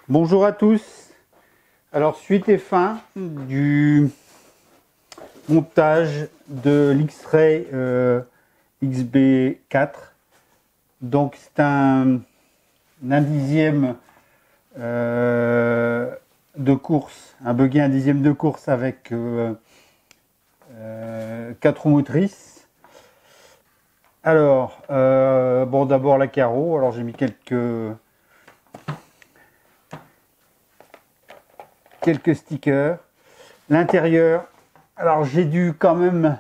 Bonjour à tous. Alors, suite et fin du montage de l'X-Ray XB4. Donc, c'est un dixième de course, un buggy un dixième de course avec 4 roues motrices. Alors, bon, d'abord la carreau. Alors, j'ai mis quelques stickers. L'intérieur, alors j'ai dû quand même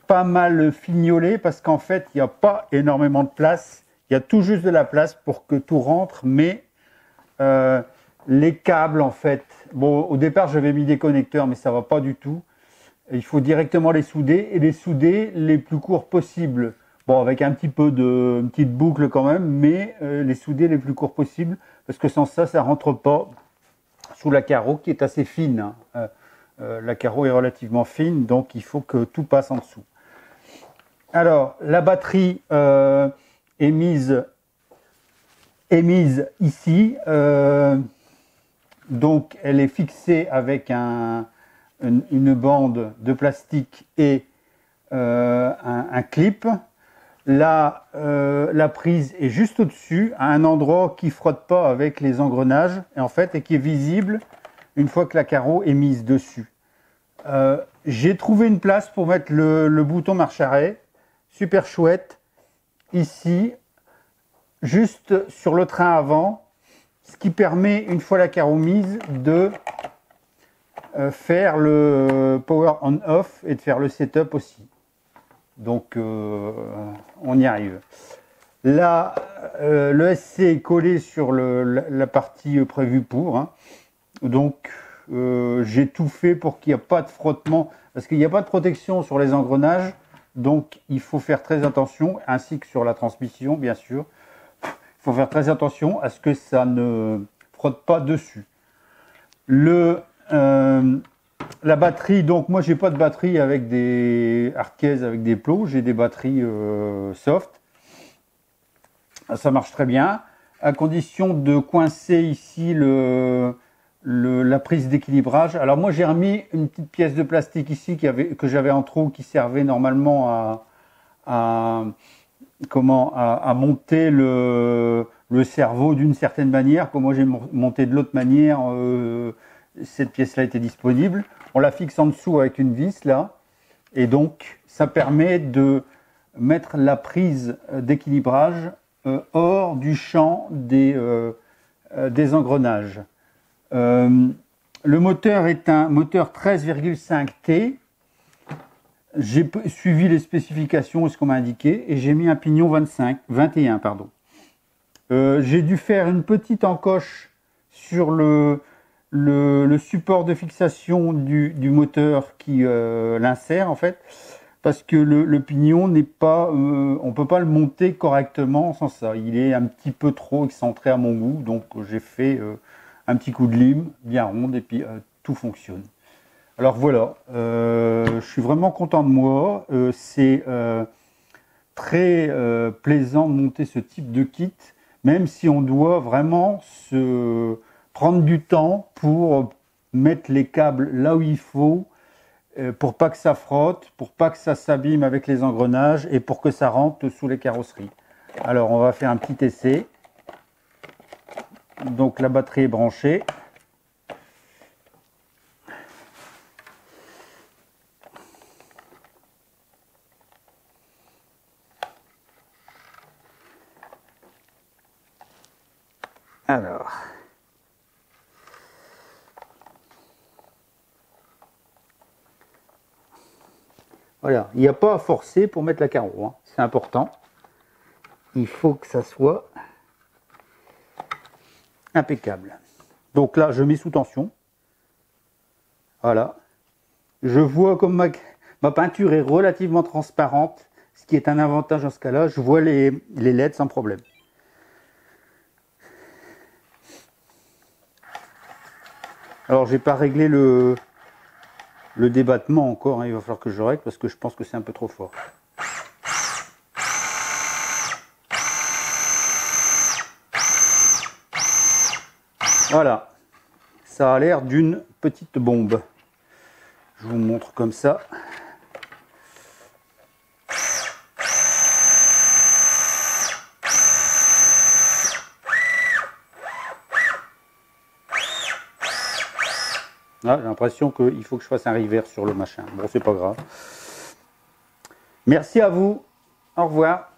pas mal fignoler parce qu'en fait il n'y a pas énormément de place. Il y a tout juste de la place pour que tout rentre, mais les câbles en fait, bon au départ j'avais mis des connecteurs mais ça va pas du tout. Il faut directement les souder et les souder les plus courts possibles. Bon, avec un petit peu une petite boucle quand même, mais les souder les plus courts possibles parce que sans ça, ça rentre pas sous la carreau qui est assez fine. La carreau est relativement fine, donc il faut que tout passe en dessous. Alors, la batterie est mise ici. Donc, elle est fixée avec une bande de plastique et un clip. Là, la prise est juste au-dessus, à un endroit qui ne frotte pas avec les engrenages, et en fait, et qui est visible une fois que la carreau est mise dessus. J'ai trouvé une place pour mettre le bouton marche arrêt, super chouette, ici, juste sur le train avant, ce qui permet, une fois la carreau mise, de faire le power on-off et de faire le setup aussi. Donc, on y arrive. Là, le SC est collé sur la partie prévue pour. Hein. Donc, j'ai tout fait pour qu'il n'y ait pas de frottement, parce qu'il n'y a pas de protection sur les engrenages. Donc, il faut faire très attention, ainsi que sur la transmission, bien sûr. Il faut faire très attention à ce que ça ne frotte pas dessus. La batterie, donc moi j'ai pas de batterie avec des hardcase avec des plots, j'ai des batteries soft. Ça marche très bien, à condition de coincer ici la prise d'équilibrage. Alors moi j'ai remis une petite pièce de plastique ici que j'avais en trou qui servait normalement à monter le cerveau d'une certaine manière. Comme moi j'ai monté de l'autre manière, cette pièce-là était disponible. On la fixe en dessous avec une vis là, et donc ça permet de mettre la prise d'équilibrage hors du champ des engrenages. Le moteur est un moteur 13,5 T. J'ai suivi les spécifications et ce qu'on m'a indiqué, et j'ai mis un pignon 21, pardon. J'ai dû faire une petite encoche sur le support de fixation du moteur qui l'insère en fait, parce que le pignon n'est pas, on peut pas le monter correctement sans ça. Il est un petit peu trop excentré à mon goût, donc j'ai fait un petit coup de lime bien ronde et puis tout fonctionne. Alors voilà, je suis vraiment content de moi. C'est très plaisant de monter ce type de kit, même si on doit vraiment se prendre du temps pour mettre les câbles là où il faut, pour pas que ça frotte, pour pas que ça s'abîme avec les engrenages et pour que ça rentre sous les carrosseries. Alors on va faire un petit essai. Donc la batterie est branchée. Alors, voilà, il n'y a pas à forcer pour mettre la carreau, hein. C'est important. Il faut que ça soit impeccable. Donc là, je mets sous tension. Voilà. Je vois comme ma peinture est relativement transparente, ce qui est un avantage dans ce cas-là. Je vois les LED sans problème. Alors, j'ai pas réglé le débattement encore, hein. Il va falloir que je règle parce que je pense que c'est un peu trop fort. Voilà, ça a l'air d'une petite bombe. Je vous montre comme ça. Ah, j'ai l'impression qu'il faut que je fasse un revers sur le machin. Bon, c'est pas grave. Merci à vous. Au revoir.